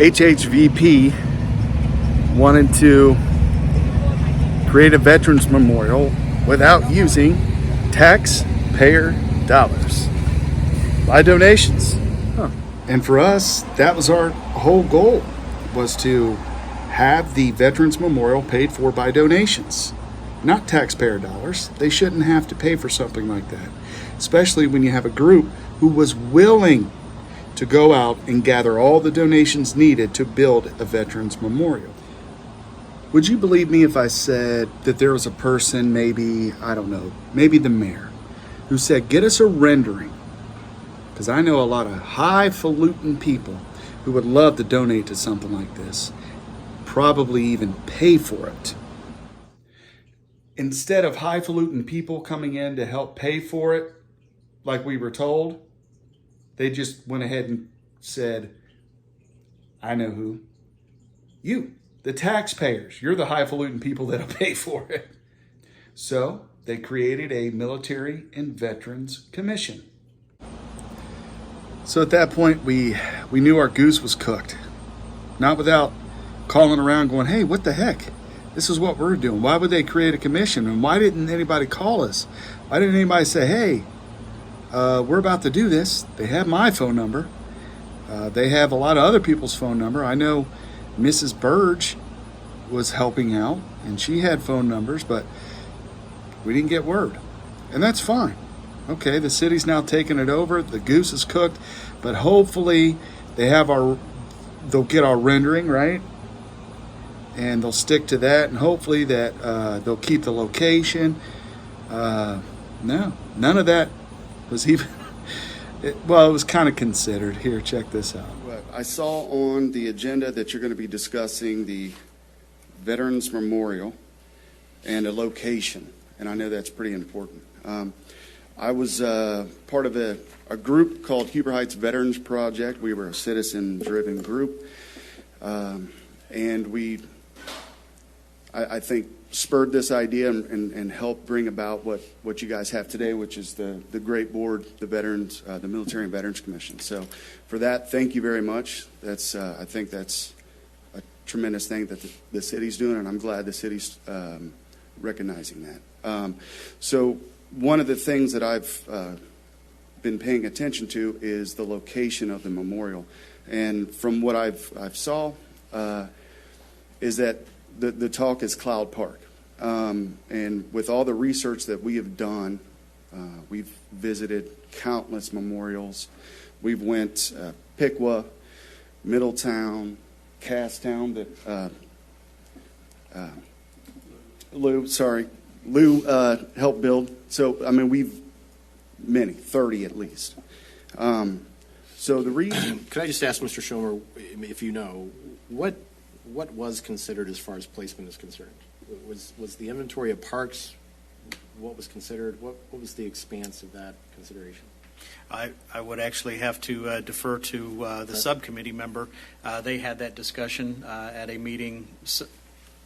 HHVP wanted to create a veterans memorial without using taxpayer dollars by donations. And for us, that was our whole goal, was to have the veterans memorial paid for by donations, not taxpayer dollars. They shouldn't have to pay for something like that, especially when you have a group who was willing to go out and gather all the donations needed to build a veterans memorial. Would you believe me if I said that there was a person, maybe, I don't know, maybe the mayor, who said, get us a rendering? Because I know a lot of highfalutin people who would love to donate to something like this, probably even pay for it. Instead of highfalutin people coming in to help pay for it, like we were told, they just went ahead and said, I know who. You, the taxpayers. You're the highfalutin people that'll pay for it. So they created a Military and Veterans Commission. So at that point, we knew our goose was cooked. Not without calling around going, hey, what the heck? This is what we're doing. Why would they create a commission? And why didn't anybody call us? Why didn't anybody say, hey, we're about to do this. They have my phone number. They have a lot of other people's phone number. I know Mrs. Burge was helping out, and she had phone numbers, but we didn't get word. And that's fine. Okay, the city's now taking it over. The goose is cooked, but hopefully they'll get our rendering, right? And they'll stick to that, and hopefully that they'll keep the location. No, none of that was even, it was kind of considered. Here, check this out. I saw on the agenda that you're going to be discussing the Veterans Memorial and a location, and I know that's pretty important. I was part of a group called Huber Heights Veterans Project. We were a citizen-driven group, and I think, spurred this idea and helped bring about what you guys have today, which is the great board, the veterans, the Military and Veterans Commission. So for that, thank you very much. That's I think that's a tremendous thing that the city's doing, and I'm glad the city's recognizing that. So one of the things that I've been paying attention to is the location of the memorial, and from what I've saw is that the talk is Cloud Park. And with all the research that we have done, we've visited countless memorials. We've went Piqua, Middletown, Casstown, that Lou helped build. So, I mean, we've 30 at least. So the reason... Could I just ask Mr. Schomer, if you know, what was considered as far as placement is concerned? Was the inventory of parks what was considered? What was the expanse of that consideration? I would actually have to defer to the subcommittee member. They had that discussion at a meeting.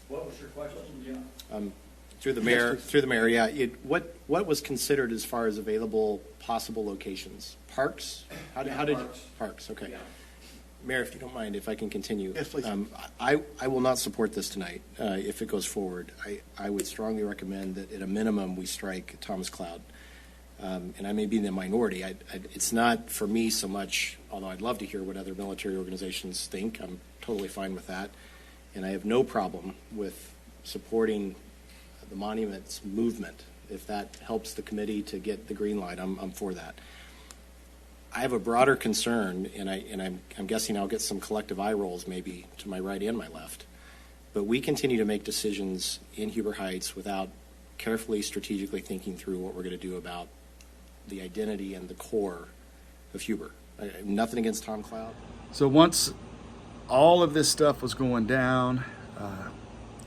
What was your question? Yeah. Through the mayor, yeah. What was considered as far as available possible locations? Parks? How did parks? Okay. Yeah. Mayor, if you don't mind, if I can continue. Yes, please. I will not support this tonight if it goes forward. I would strongly recommend that at a minimum we strike Thomas Cloud. And I may be in the minority. It's not for me so much, although I'd love to hear what other military organizations think. I'm totally fine with that. And I have no problem with supporting the monuments movement. If that helps the committee to get the green light, I'm for that. I have a broader concern, and I'm guessing I'll get some collective eye rolls maybe to my right and my left. But we continue to make decisions in Huber Heights without carefully, strategically thinking through what we're going to do about the identity and the core of Huber. Nothing against Tom Cloud. So once all of this stuff was going down,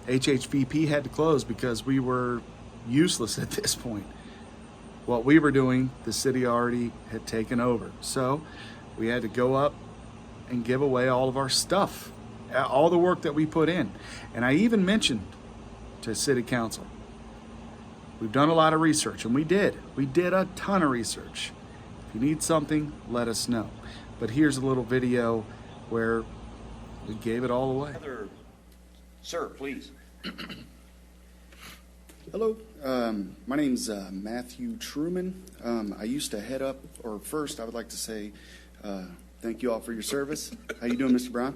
HHVP had to close because we were useless at this point. What we were doing, the city already had taken over. So we had to go up and give away all of our stuff, all the work that we put in. And I even mentioned to city council, we've done a lot of research, and we did a ton of research. If you need something, let us know. But here's a little video where We gave it all away. Sir, please. Hello, my name's Matthew Truman. I used to head up, or first I would like to say thank you all for your service. How you doing, Mr. Brown?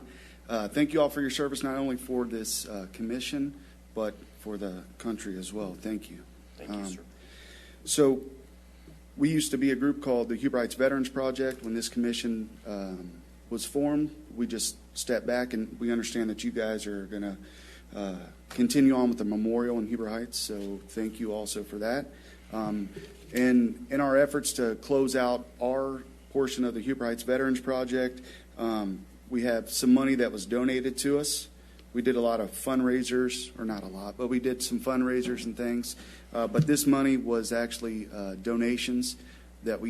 Thank you all for your service, not only for this commission, but for the country as well. Thank you. Thank you, sir. So we used to be a group called the Huber Heights Veterans Project. When this commission was formed, we just stepped back, and we understand that you guys are going to continue on with the memorial in Huber Heights, so thank you also for that. And in our efforts to close out our portion of the Huber Heights Veterans Project, we have some money that was donated to us. We did a lot of fundraisers, or not a lot, but we did some fundraisers and things. But this money was actually donations that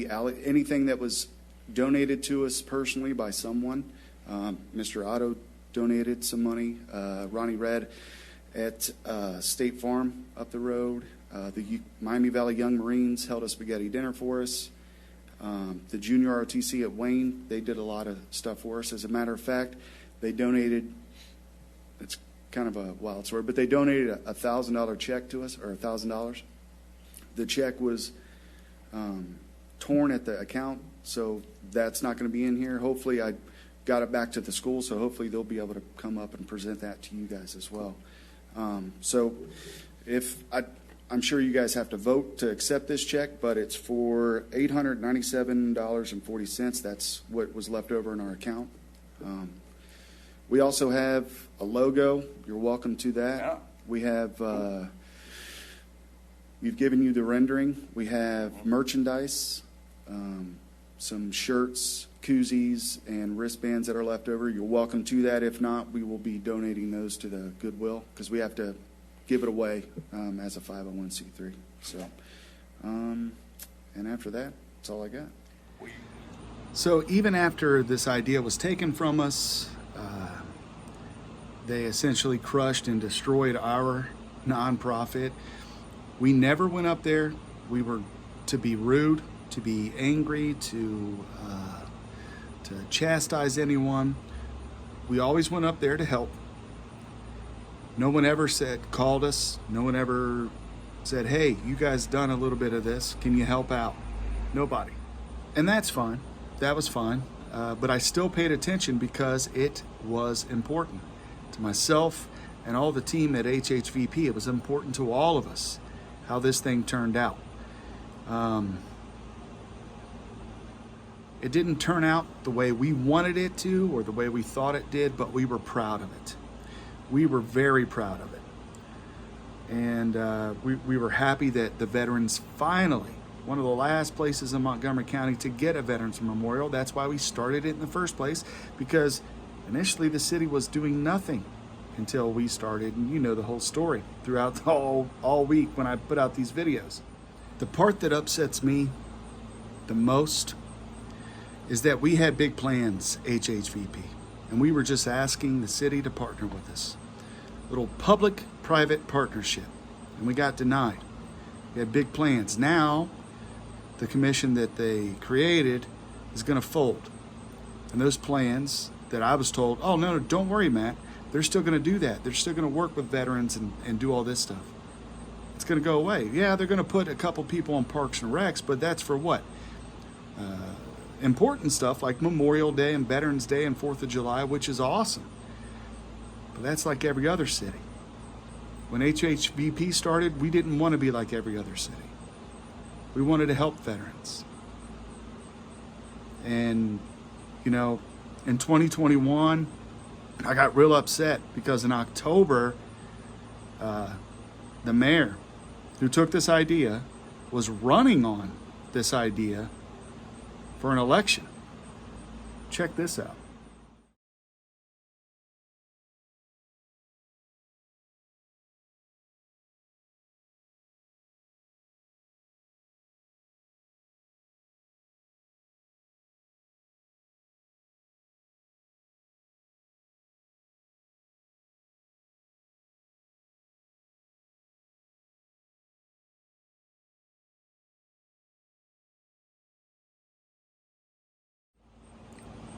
anything that was donated to us personally by someone. Mr. Otto donated some money. Ronnie Red at State Farm up the road. The Miami Valley Young Marines held a spaghetti dinner for us. The Junior ROTC at Wayne, they did a lot of stuff for us. As a matter of fact, they donated, it's kind of a wild story, but they donated a $1,000 check to us, or $1,000. The check was torn at the account, so that's not going to be in here. Hopefully, I got it back to the school, so hopefully they'll be able to come up and present that to you guys as well. So I'm sure you guys have to vote to accept this check, but it's for $897.40. That's what was left over in our account. We also have a logo. You're welcome to that. Yeah. We have, we've given you the rendering. We have merchandise, some shirts, koozies, and wristbands that are left over. You're welcome to that. If not, we will be donating those to the Goodwill, because we have to give it away as a 501c3. So, and after that, that's all I got. So even after this idea was taken from us, they essentially crushed and destroyed our nonprofit. We never went up there. We were to be rude, to be angry, to chastise anyone. We always went up there to help. No one ever called us. No one ever said, hey, you guys done a little bit of this. Can you help out? Nobody. And that's fine. That was fine. But I still paid attention because it was important to myself and all the team at HHVP. It was important to all of us how this thing turned out. It didn't turn out the way we wanted it to or the way we thought it did, but we were proud of it. We were very proud of it. And we were happy that the veterans finally, one of the last places in Montgomery County to get a Veterans Memorial. That's why we started it in the first place, because initially the city was doing nothing until we started, and you know the whole story throughout all week when I put out these videos. The part that upsets me the most is that we had big plans, HHVP, and we were just asking the city to partner with us. Little public-private partnership, and we got denied. We had big plans. Now, the commission that they created is going to fold. And those plans that I was told, oh, no, don't worry, Matt. They're still going to do that. They're still going to work with veterans and do all this stuff. It's going to go away. Yeah, they're going to put a couple people on Parks and Recs, but that's for what? Important stuff like Memorial Day and Veterans Day and 4th of July, which is awesome. But that's like every other city. When HHVP started, we didn't want to be like every other city. We wanted to help veterans. And, you know, in 2021, I got real upset because in October, the mayor who took this idea was running on this idea for an election. Check this out.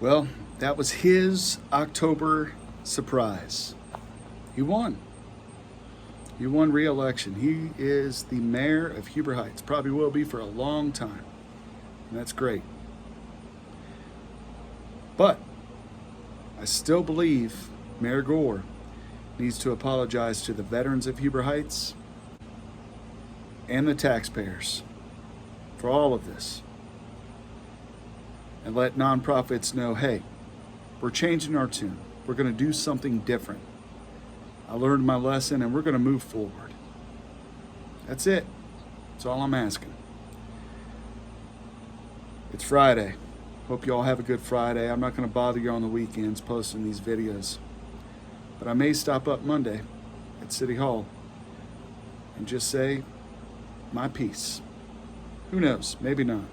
Well, that was his October surprise. He won. He won re-election. He is the mayor of Huber Heights. Probably will be for a long time. And that's great. But I still believe Mayor Gore needs to apologize to the veterans of Huber Heights and the taxpayers for all of this. And let nonprofits know, hey, we're changing our tune. We're going to do something different. I learned my lesson and we're going to move forward. That's it. That's all I'm asking. It's Friday. Hope you all have a good Friday. I'm not going to bother you on the weekends posting these videos. But I may stop up Monday at City Hall and just say my piece. Who knows? Maybe not.